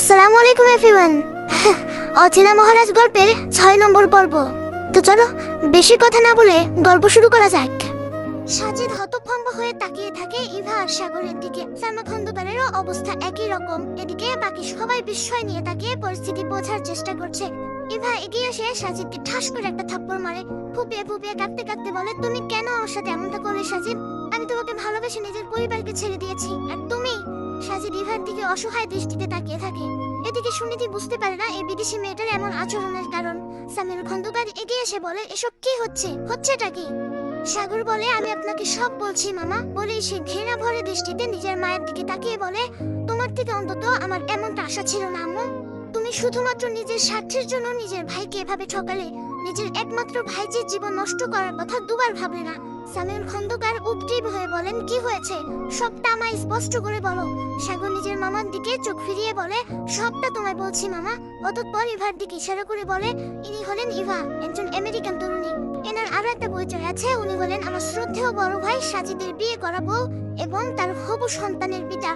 আসসালামু আলাইকুম এভরিওয়ান। অচেনা মহারাজ গল্পের 6 নম্বর পর্ব। তো চলো বেশি কথা না বলে গল্প শুরু করা যাক। সাজিদ হতভম্ব হয়ে তাকিয়ে থাকে ইভা আর সাগরের দিকে। সালমা খন্দকারেরও অবস্থা একই রকম। এদিকে বাকি সবাই বিস্ময় নিয়ে তাকিয়ে পরিস্থিতি বোঝার চেষ্টা করছে। ইভা এগিয়ে এসে সাজিদকে ঠাস করে একটা থাপ্পড় মারে। ফুপিয়ে ফুপিয়ে কাঁদতে কাঁদতে বলে, তুমি কেন আমার সাথে এমনটা করলে সাজিদ? আমি তোমাকে ভালোবেসে নিজের পরিবারকে ছেড়ে দিয়েছি, আর তুমি? সাজিদ ইভার দিকে অসহায় দৃষ্টিতে তাকিয়ে থাকে। এদিকে সুনীতি বুঝতে পারে না এই বিদেশি মেয়েটার এমন আচরণের কারণ। সামিউল খন্দকার এগিয়ে এসে বলে, এসব কি হচ্ছেটা কি? সাগর বলে, আমি আপনাকে সব বলছি মামা। বলেই সে ঘৃণা ভরে দৃষ্টিতে নিজের মায়ের দিকে তাকিয়ে বলে, তোমার থেকে অন্তত আমার এমনটা আশা ছিল না আম্মু। তুমি শুধুমাত্র নিজের স্বার্থের জন্য নিজের ভাইকে এভাবে ঠকালে। নিজের একমাত্র ভাইজির জীবন নষ্ট করার কথা দুবার ভাবলে না। সামিউল খন্দকার উদ্গ্রীব হয়ে বলেন, কি হয়েছে সবটা আমায় স্পষ্ট করে বলো। সাগর নিজের মামার দিকে চোখ ফিরিয়ে বলে, সবটা তোমায় বলছি মামা। অতঃপর ইভার দিকে ইশারা করে বলে, ইনি হলেন ইভা, একজন আমেরিকান তরুণী। এনার আরো একটা পরিচয় আছে, উনি হলেন আমার শ্রদ্ধেয় বড় ভাই সাজিদের বিয়ে করা বউ এবং তার হবু সন্তানের পিতা।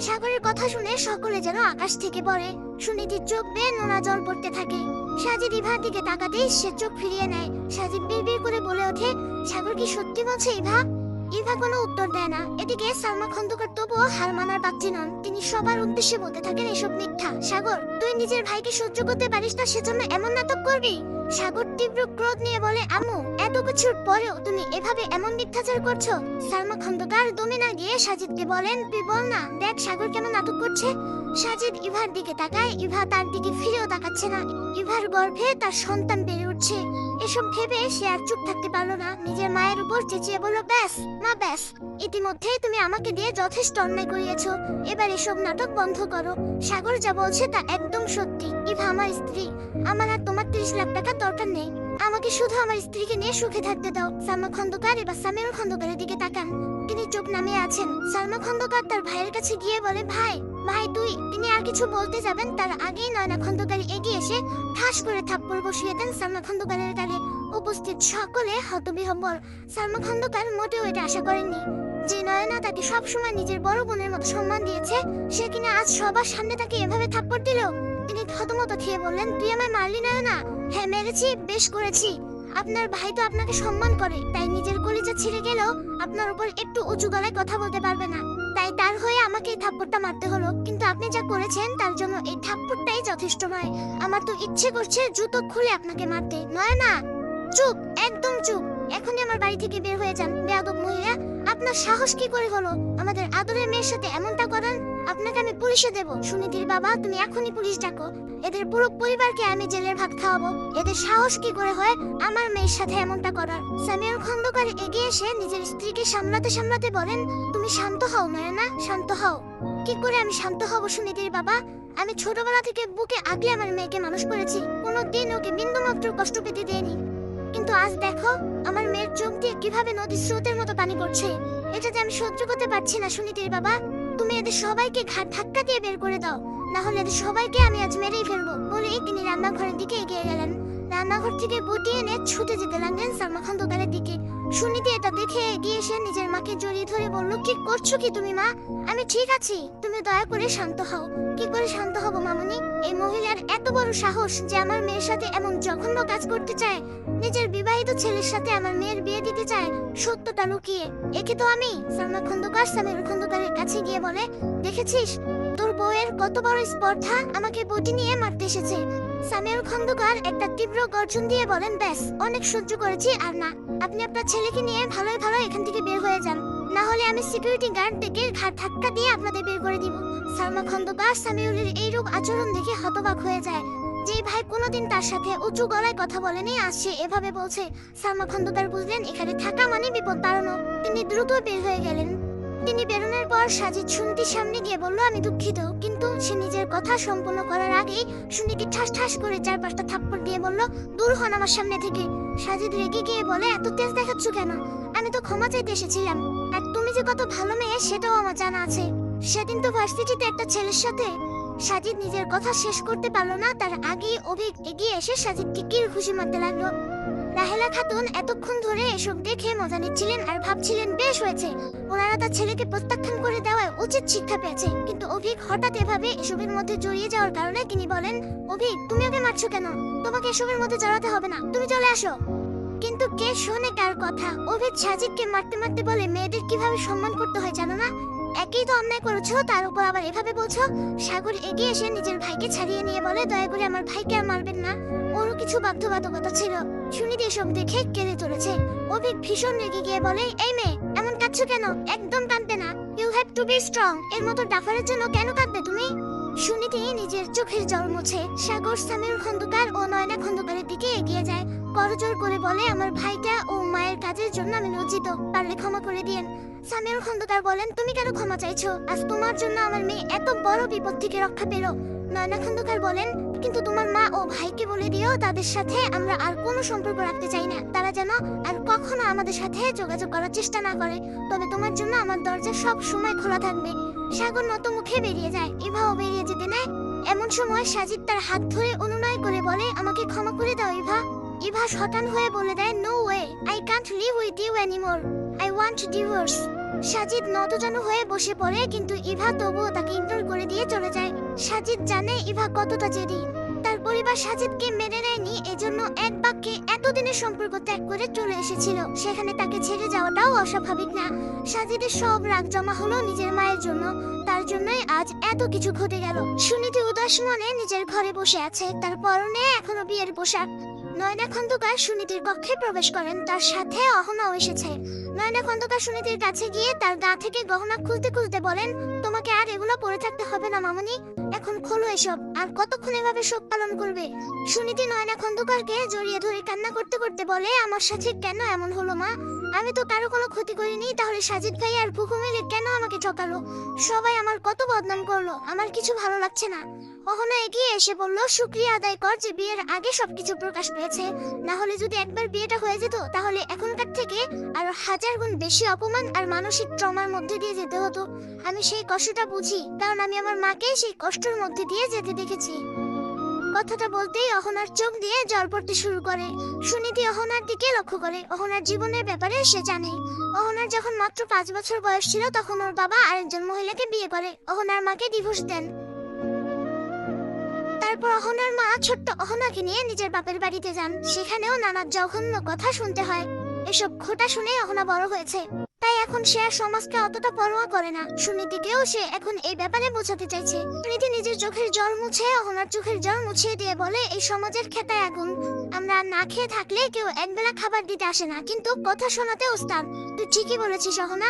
সাগরের কথা শুনে সকলে যেন আকাশ থেকে পড়ে। সুনীতির চোখ বেয়ে নোনা জল পড়তে থাকে। সাজিদ ইভার দিকে তাকাতেই সে চোখ ফিরিয়ে নেয়। সাজিদ বিড়বিড় করে বলে ওঠে, সাগর কি সত্যি বলছে ইভা? ইভা কোনো উত্তর দেয় না। এদিকে সালমা খন্দকার তবুও হার মানার পাত্রী নন। তিনি সবার উদ্দেশ্যে বলতে থাকেন, এসব মিথ্যা। সাগর, তুই নিজের ভাইকে সহ্য করতে পারিস না, সেজন্য এমন নাটক করবি? সাগর তীব্র ক্রোধ নিয়ে বলে, আম্মু, এত কিছুর পরেও তুমি এভাবে এমন মিথ্যাচার করছো? সালমা খন্দকার দমে না গিয়ে সাজিদকে বলেন, তুই বল না, দেখ সাগর কেমন নাটক করছে। সাজিদ ইভার দিকে তাকায়। ইভা তার দিকে ফিরেও তাকাচ্ছে না। ইভার গর্ভে তার সন্তান বেড়ে উঠছে। এসব ভেবে সে আর চুপ থাকতে পারলো না। নিজের মায়ের উপর চেঁচিয়ে বলল, ব্যাস মা, ব্যাস। ইতিমধ্যেই তুমি আমাকে দিয়ে যথেষ্ট অন্যায় করিয়েছো। এবার এসব নাটক বন্ধ করো। সাগর যা বলছে তা একদম সত্যি। ইভা আমার স্ত্রী। আমার আর তোমার 30 লাখ টাকা দরকার নেই। আমাকে শুধু আমার স্ত্রীকে নিয়ে সুখে থাকতে দাও। সালমা খন্দকার এবার সামিউল খন্দকারের দিকে তাকান। তিনি চোখ নামিয়ে আছেন। সালমা খন্দকার তার ভাইয়ের কাছে গিয়ে বলে, ভাই, তুই। তিনি আর কিছু বলতে যাবেন তার আগেই নয়না খন্দকার এগিয়ে এসে ঠাস করে থাপ্পড় বসিয়ে দেন সালমা খন্দকারের গালে। উপস্থিত সকলে হতবিহ্বল। সালমা খন্দকার মোটেও এটা আশা করেননি যে নয়না তাকে সবসময় নিজের বড় বোনের মতো সম্মান দিয়েছে, সে কিনা আজ সবার সামনে তাকে এভাবে থাপ্পড় দিল। তিনি থতমত খেয়ে বললেন, তুই আমায় মারলি নয়না? হ্যাঁ মেরেছি, বেশ করেছি। আপনার ভাই তো আপনাকে সম্মান করে, তাই নিজের কলিজা ছিঁড়ে গেলেও আপনার উপর একটু উঁচু গলায় কথা বলতে পারবে না। তাই তার হয়ে আমাকে এই থাপ্পড়টা মারতে হলো। কিন্তু আপনি যা করেছেন তার জন্য এই থাপ্পড়টাই যথেষ্ট নয়। আমার তো ইচ্ছে করছে জুতো খুলে আপনাকে মারতে। নয় না, চুপ, একদম চুপ। এখনই আমার বাড়ি থেকে বের হয়ে যান, বেয়াদব মহিলা। আপনার সাহস কি করে হলো আমাদের আদরের মেয়ের সাথে এমনটা করেন? আপনাকে আমি পুলিশে দেব। সুনীতির বাবা, তুমি এখনই পুলিশ ডাকো। এদের পুরো পরিবারকে আমি জেলের ভাত খাওয়াবো। এদের সাহস কি করে হয় আমার মেয়ের সাথে এমনটা করার? সামিউল খন্দকার এগিয়ে এসে নিজের স্ত্রীকে সামলাতে সামলাতে বলেন, তুমি শান্ত হও নয়না, শান্ত হও। কি করে আমি শান্ত হব সুনীতির বাবা? আমি ছোটবেলা থেকে বুকে আগলে আমার মেয়েকে মানুষ করেছি। কোনোদিন ওকে বিন্দুমাত্র কষ্ট পেতে দিইনি। কিন্তু আজ দেখো আমার মেয়ের চোখ দিয়ে কিভাবে নদীর স্রোতের মতো পানি পড়ছে। এটা যে আমি সহ্য করতে পারছি না সুনীতির বাবা। তুমি এদের সবাইকে ঘাট ধাক্কা দিয়ে বের করে দাও, না হলে এদের সবাইকে আমি আজ মেরেই ফেলবো। বলেই তিনি রান্নাঘরের দিকে এগিয়ে গেলেন। রান্নাঘর থেকে বটি এনে ছুটে যেতে লাগলেন সালমা খন্দকারের দিকে। সুনীতি এটা দেখে এগিয়ে এসে নিজের মাকে জড়িয়ে ধরে বলল, কি করছো কি তুমি মা? আমি ঠিক আছি, তুমি দয়া করে শান্ত হও। কি করে শান্ত হব মামুনি? এই মহিলার এত বড় সাহস যে আমার মেয়ের সাথে এমন জঘন্য কাজ করতে চায়। নিজের বিবাহিত ছেলের সাথে আমার মেয়ের বিয়ে দিতে চায়, সত্যটা লুকিয়ে। একে তো আমি। সালমা খন্দকার সামিউল খন্দকারের কাছে গিয়ে বলে, দেখেছিস তোর বউয়ের কত বড় স্পর্ধা, আমাকে বটি নিয়ে মারতে এসেছে। সামিউল খন্দকার একটা তীব্র গর্জন দিয়ে বলেন, ব্যাস, অনেক সহ্য করেছি, আর না। আপনি আপনার ছেলেকে নিয়ে ভালোই ভালো এখান থেকে বের হয়ে যান, না হলে আমি সিকিউরিটি গার্ড ডেকে ঘাট ধাক্কা দিয়ে আপনাদের বের করে দিব। সালমা খন্দকার সামিউলের এইরূপ আচরণ দেখে হতবাক হয়ে যায়। যে ভাই কোনোদিন তার সাথে উঁচু গলায় কথা বলেনি, আজ সে এভাবে বলছে। সালমা খন্দকার বুঝলেন এখানে থাকা মানে বিপদ বাড়ানো। তিনি দ্রুত বের হয়ে গেলেন। তিনি বেরোনোর পর সাজিদ সুনীতির সামনে গিয়ে বলল, আমি দুঃখিত। কিন্তু সে নিজের কথা সম্পূর্ণ করার আগেই সুনীতি ঠাস ঠাস করে 4-5টা থাপ্পড় দিয়ে বলল, দূর হন আমার সামনে থেকে। সাজিদ রেগে গিয়ে বলে, এত তেজ দেখাচ্ছ কেন? আমি তো ক্ষমা চাইতে এসেছিলাম। আর তুমি যে কত ভালো মেয়ে সেটাও আমার জানা আছে। সেদিন তো ভার্সিটিতে একটা ছেলের সাথে। সাজিদ নিজের কথা শেষ করতে পারলো না, তার আগেই অভিক এগিয়ে এসে সাজিদকে কিল ঘুষি মারতে লাগলো। রাহেলা খাতুন এতক্ষণ ধরে এসব দেখে মজা নিচ্ছিলেন আর ভাবছিলেন বেশ হয়েছে, ওনারা তার ছেলেকে প্রত্যাখ্যান করে দেওয়ায় উচিত শিক্ষা পেয়েছে। কিন্তু অভিক হঠাৎ এভাবে এসবের মধ্যে জড়িয়ে যাওয়ার কারণে তিনি বলেন, অভিক তুমি ওকে মারছো কেন? তোমাকে এসবের মধ্যে জড়াতে হবে না, তুমি চলে আসো। কিন্তু কে শোনে কার কথা? অভিক সাজিদকে মারতে মারতে বলে, মেয়েদের কিভাবে সম্মান করতে হয় জানো না? একই তো অন্যায় করেছো, তার উপর আবার এভাবে বলছো। সাগর এগিয়ে এসে নিজের ভাইকে ছাড়িয়ে নিয়ে বলে, দয়া করে আমার ভাইকে আর মারবেন না, ওরও কিছু বাধ্যবাধকতা ছিল। সুনিধি এসব দেখে কেঁদে চলেছে। অভিক ভীষণ রেগে গিয়ে বলে, এই মেয়ে এমন কাঁদছো কেন? একদম কাঁদবে না, you have to be strong. এর মতো ডাফারের জন্য কেন কাঁদবে তুমি? সুনিধি নিজের চোখের জল মুছে সাগর, সামিউল খন্দকার ও নয়না খন্দকারের দিকে এগিয়ে যায়। করজোর করে বলে, আমার ভাইটা ও মায়ের কাজের জন্য আমি লজ্জিত, পারলে ক্ষমা করে দিয়েন। সামিউল খন্দকার বলেন, তুমি কেন ক্ষমা চাইছো? আজ তোমার জন্য আমার মেয়ে এত বড় বিপদ থেকে রক্ষা পেল। নয়না খন্দকার বলেন, কিন্তু তোমার মা ও ভাইকে বলে দিও তাদের সাথে আমরা আর কোনো সম্পর্ক রাখতে চাই না, তারা যেন আর কখনো আমাদের সাথে যোগাযোগ করার চেষ্টা না করে। তবে তোমার জন্য আমার দরজা সব সময় খোলা থাকবে। সাগর নত মুখে বেরিয়ে যায়, ইভাও বেরিয়ে যেতে নেয়। এমন সময় সাজিদ তার হাত ধরে অনুনয় করে বলে, আমাকে ক্ষমা করে দাও ইভা। ইভা শতান হয়ে বলে দেয়, no way, I can't live with you anymore, I want divorce. Sajid নতজানু হয়ে বসে পড়ে, কিন্তু ইভা তবুও তাকে ইগনোর করে দিয়ে চলে যায়। সাজিদ জানে ইভা কতটা জেদি। তার পরিবার সাজিদকে মেনে নেয়নি, এজন্য এক বাক্যে এতদিনের সম্পর্ক ত্যাগ করে চলে এসেছিল। সেখানে তাকে ছেড়ে যাওয়াটাও অস্বাভাবিক না। সাজিদের সব রাগ জমা হলো নিজের মায়ের জন্য, তার জন্যই আজ এত কিছু ঘটে গেল। সুনিধি উদাস মনে নিজের ঘরে বসে আছে, তার পরনে এখনো বিয়ের পোশাক। নয়না খন্দকার সুনীতির কক্ষে প্রবেশ করেন, তার সাথে অহনাও এসেছে। নয়না খন্দকার সুনীতির কাছে গিয়ে তার গা থেকে গহনা খুলতে খুলতে বলেন, তোমাকে আর এগুলো পরে থাকতে হবে না মামনি, এখন খোলো এসব, আর কতক্ষণ এভাবে শোক পালন করবে? সুনীতি নয়না খন্দকারকে জড়িয়ে ধরে কান্না করতে করতে বলে, আমার সাথে কেন এমন হলো মা? আমি তো কারো কোনো ক্ষতি করিনি, তাহলে সাজিদ ভাই আর ফুফু মিলে কেন আমাকে ঠকালো? সবাই আমার কত বদনাম করলো, আমার কিছু ভালো লাগছে না। অহনা এগিয়ে এসে বলল, শুকরিয়া আদায় কর যে বিয়ের আগে সবকিছু প্রকাশ পেয়েছে, না হলে যদি একবার বিয়েটা হয়ে যেত তাহলে এখনকার থেকে আরো 1000 গুণ বেশি অপমান আর মানসিক ট্রমার মধ্যে দিয়ে যেতে হতো। আমি সেই কষ্টটা বুঝি, কারণ আমি আমার মাকে সেই কষ্টের মধ্যে দিয়ে যেতে দেখেছি। কথাটা বলতেই অহনার চোখ দিয়ে জল পড়তে শুরু করে। সুনীতি অহনার দিকে লক্ষ্য করে, অহনার জীবনের ব্যাপারে সে জানে। অহনার যখন মাত্র 5 বছর বয়স ছিল তখন ওর বাবা আরেকজন মহিলাকে বিয়ে করে অহনার মাকে ডিভোর্স দেন। তারপর অহনার মা ছোট্ট অহনাকে নিয়ে নিজের বাপের বাড়িতে যান, সেখানেও নানা জঘন্য কথা শুনতে হয়। এসব ঘটা শুনে অহনা বড় হয়েছে, তাই এখন সে আর সমাজকে অতটা পরোয়া করে না। সুনীতিকেও সে এখন এই ব্যাপারে বোঝাতে চাইছে। সুনীতি নিজের চোখের জল মুছে অহনার চোখের জল মুছিয়ে দিয়ে বলে, এই সমাজের খেতায় আগুন, আমরা না খেয়ে থাকলে কেউ একবেলা খাবার দিতে আসে না, কিন্তু কথা শোনাতে ওস্তাদ। তুই ঠিকই বলেছিস অহনা,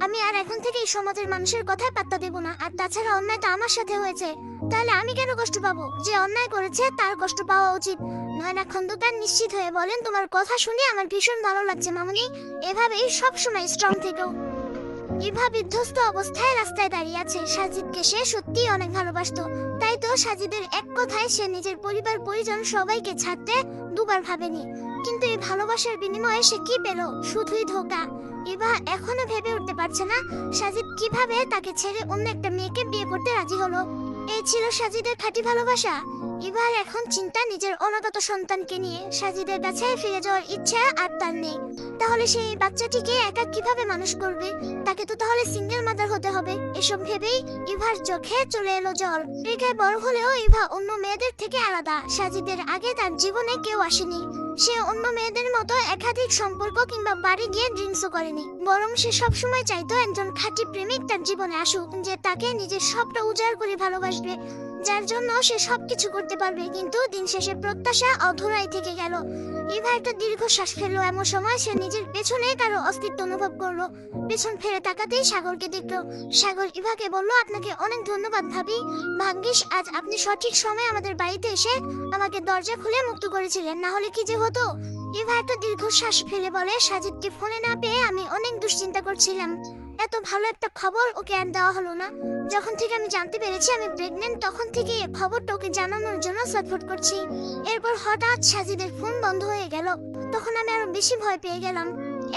আমি আর এখন থেকে এই সমাজের মানুষের কথায় পাত্তা দেব না। আর তাছাড়া অন্যায় তো আমার সাথে হয়েছে, তাহলে আমি কেন কষ্ট পাবো? যে অন্যায় করেছে তার কষ্ট পাওয়া উচিত। নয়না খন্দকার নিশ্চিত হয়ে বলেন, তোমার কথা শুনে আমার ভীষণ ভালো লাগছে মামুনি, এভাবেই সবসময় স্ট্রং থেকো। ইভা বিধ্বস্ত অবস্থায় রাস্তায় দাঁড়িয়ে আছে। সাজিদকে সে সত্যি অনেক ভালোবাসতো, তাই তো সাজিদের এক কথায় সে নিজের পরিবার পরিজন সবাইকে ছাড়তে দুবার ভাবেনি। কিন্তু এই ভালোবাসার বিনিময়ে সে কি পেল? শুধুই ধোঁকা। ইভা এখনো ভেবে উঠতে পারছে না সাজিদ কিভাবে তাকে ছেড়ে অন্য একটা মেয়েকে বিয়ে করতে রাজি হলো। এই ছিল সাজিদের খাঁটি ভালোবাসা। ইভার এখন চিন্তা নিজের অনাগত সন্তানকে নিয়ে। সাজিদের কাছে ফিরে যাওয়ার ইচ্ছা আর তার নেই। তাহলে সেই বাচ্চাটিকে একা কিভাবে মানুষ করবে? তাকে তো তাহলে সিঙ্গেল মাদার হতে হবে। এসব ভেবেই ইভার চোখে চলে এলো জল। রেখায় বড় হলেও ইভা অন্য মেয়েদের থেকে আলাদা। সাজিদের আগে তার জীবনে কেউ আসেনি। সে অন্য মেয়েদের মতো একাধিক সম্পর্ক কিংবা বাড়ি গিয়ে ড্রিঙ্কসও করেনি, বরং সে সবসময় চাইতো একজন খাঁটি প্রেমিক তার জীবনে আসুক, যে তাকে নিজের সবটা উজাড় করে ভালোবাসবে, যার জন্য সে সবকিছু করতে পারবে। কিন্তু দিন শেষে প্রত্যাশা অধরাই থেকে গেল। ইভা একটা দীর্ঘশ্বাস ফেললো। এমন সময় সে নিজের পেছনে কারো অস্তিত্ব অনুভব করলো। পেছন ফিরে তাকাতেই সাগরকে দেখলো। সাগর ইভাকে বলল, আপনাকে অনেক ধন্যবাদ ভাবি। ভাগ্যিস আজ আপনি সঠিক সময়ে আমাদের বাড়িতে এসে আমাকে দরজা খুলে মুক্ত করেছিলেন, না হলে কি যে হতো। ইভা একটা দীর্ঘশ্বাস ফেলে বলে, সাজিদকে ফোনে না পেয়ে আমি অনেক দুশ্চিন্তা করছিলাম। এত ভালো একটা খবর ওকে আর দেওয়া হলো না। যখন থেকে আমি জানতে পেরেছি আমি প্রেগনেন্ট, তখন থেকে এই খবরটা ওকে জানানোর জন্য ছটফট করছি। এরপর হঠাৎ সাজিদের ফোন বন্ধ হয়ে গেল। তখন আমি আরো বেশি ভয় পেয়ে গেলাম।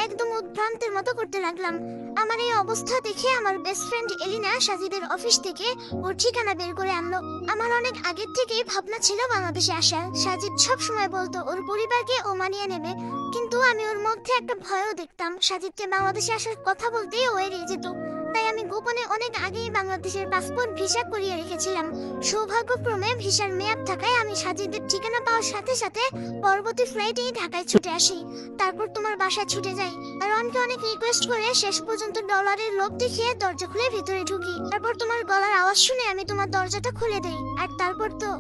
একদম উদ্ভ্রান্তের মতো করতে লাগলাম। আমার এই অবস্থা দেখে আমার বেস্ট ফ্রেন্ড এলিনা সাজিদের অফিস থেকে ওর ঠিকানা বের করে আনলো। আমার অনেক আগের থেকেই ভাবনা ছিল বাংলাদেশে আসার। সাজিদ সব সময় বলতো ওর পরিবারকে ও মানিয়ে নেবে, কিন্তু আমি ওর মধ্যে একটা ভয়ও দেখতাম। সাজিদকে বাংলাদেশে আসার কথা বলতেই ও এড়িয়ে যেত। তাই আমি গোপনে অনেক আগেই বাংলাদেশের পাসপোর্ট ভিসা করিয়ে রেখেছিলাম। সৌভাগ্যক্রমে ভিসার মেয়াদ থাকায় আমি সাজিদের ঠিকানা পাওয়ার সাথে সাথে পরবর্তী ফ্লাইটেই ঢাকায় ছুটে আসি। তারপর তোমার বাসায় ছুটে যাই। আর অনেকে অনেক রিকোয়েস্ট করে শেষ পর্যন্ত ডলারের লোভ দেখিয়ে দরজা খুলে ভিতরে ঢুকি। তারপর তোমার গলার আওয়াজ শুনে আমি তোমার দরজাটা খুলে দেই। আর তারপর তো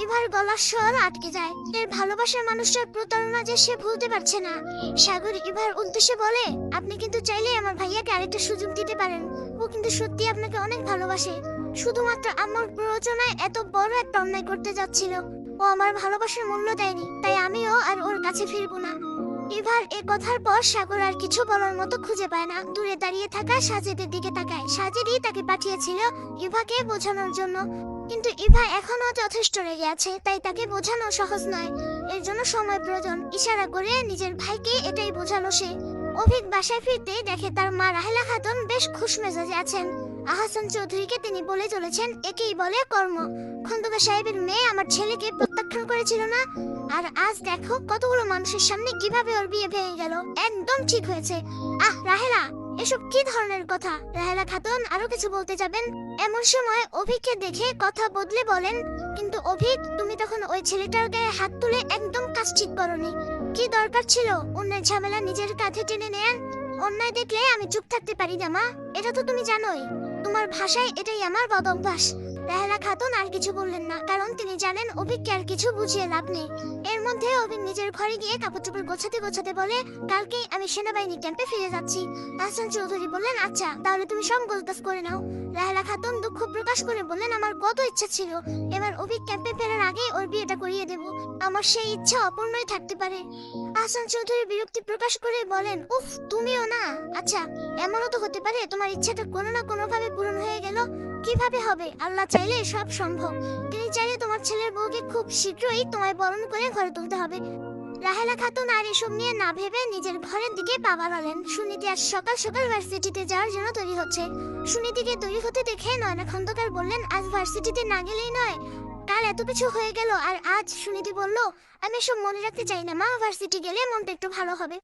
ইভার গলার স্বর আটকে যায়। এর ভালোবাসার মানুষটার প্রতারণা যে সে ভুলতে পারছে না। সাগর ইভার উদ্দেশ্যে বলে, আপনি কিন্তু চাইলে আমার ভাইয়াকে আরেকটা সুযোগ দিতে পারেন। ও কিন্তু সত্যি আপনাকে অনেক ভালোবাসে। শুধুমাত্র আমার প্ররোচনায় এত বড় একটা অন্যায় করতে যাচ্ছিল। ও আমার ভালোবাসার মূল্য দেয়নি, তাই আমিও আর ওর কাছে ফিরবো না। ইভার এ কথার পর সাগর আর কিছু বলার মতো খুঁজে পায় না। দূরে দাঁড়িয়ে থাকা সাজিদের দিকে তাকায়। সাজিদই তাকে পাঠিয়েছিল ইভাকে বোঝানোর জন্য, কিন্তু ইভা এখনো যথেষ্ট রেগে আছে, তাই তাকে বোঝানো সহজ নয়। এর জন্য সময় প্রয়োজন। ইশারা করে নিজের ভাইকে এটাই বোঝালো সে। অভিক বাসায় ফিরতে দেখে তার মা রাহেলা খাতুন বেশ খুশ মেজাজে আছেন। আহসান চৌধুরীকে তিনি বলে চলেছেন, একেই বলে কর্ম। খন্দকার সাহেবের মেয়ে আমার ছেলেকে প্রত্যাখ্যান করেছিল না, আর আজ দেখো কতগুলো মানুষের সামনে কিভাবে ওর বিয়ে ভেঙে গেল। একদম ঠিক হয়েছে। রাহেলা, এসব কি ধরনের কথা? রাহেলা খাতুন আরো কিছু বলতে যাবেন, এমন সময় অভিককে দেখে কথা বদলে বলেন, কিন্তু অভিক, তুমি তখন ওই ছেলেটার গায়ে হাত তুলে একদম কাজ ঠিক করনি। কি দরকার ছিল অন্যের ঝামেলা নিজের কাঁধে টেনে নেয়ার? অন্যায় দেখলে আমি চুপ থাকতে পারি না মা, এটা তো তুমি জানোই। তোমার ভাষায় এটাই আমার বদ অভ্যাস। রাহেলা খাতুন আর কিছু বললেন না, কারণ তিনি জানেন অভিককে আর কিছু বুঝিয়ে লাভ নেই। এর মধ্যে অভিক নিজের ঘরে গিয়ে কাপড় চোপড় গোছাতে গোছাতে বলে, কালকেই আমি সেনাবাহিনী ক্যাম্পে ফিরে যাচ্ছি। আহসান চৌধুরী বললেন, আচ্ছা তাহলে তুমি সব গোছগাছ করে নাও। রাহেলা খাতুন দুঃখ প্রকাশ করে বললেন, আমার কত ইচ্ছা ছিল এবার অভিক ক্যাম্পে ফেরার আগে ওর বিয়েটা করিয়ে দেব। আমার সেই ইচ্ছা অপূর্ণই থাকতে পারে। আহসান চৌধুরী বিরক্তি প্রকাশ করে বলেন, উফ, তুমিও না। আচ্ছা, এমনও তো হতে পারে তোমার ইচ্ছাটা কোনো না কোনো ভাবে পূরণ হয়ে গেল। কিভাবে হবে? আল্লাহ চাইলে সব সম্ভব। তিনি চাইলে তোমার ছেলের বউকে খুব শীঘ্রই তোমায় বরণ করে ঘরে তুলতে হবে। রাহেলা খাতুন আর এসব নিয়ে না ভেবে নিজের ঘরের দিকে পা বাড়ালেন। সুনীতি আজ সকাল সকাল ভার্সিটিতে যাওয়ার জন্য তৈরি হচ্ছে। সুনীতিকে তৈরি হতে দেখে নয়না খন্দকার বললেন, আজ ভার্সিটিতে না গেলেই নয়। কাল এত কিছু হয়ে গেল আর আজ? সুনীতি বলল, আমি এসব মনে রাখতে চাই না মা, ভার্সিটি গেলে মনটা একটু ভালো হবে।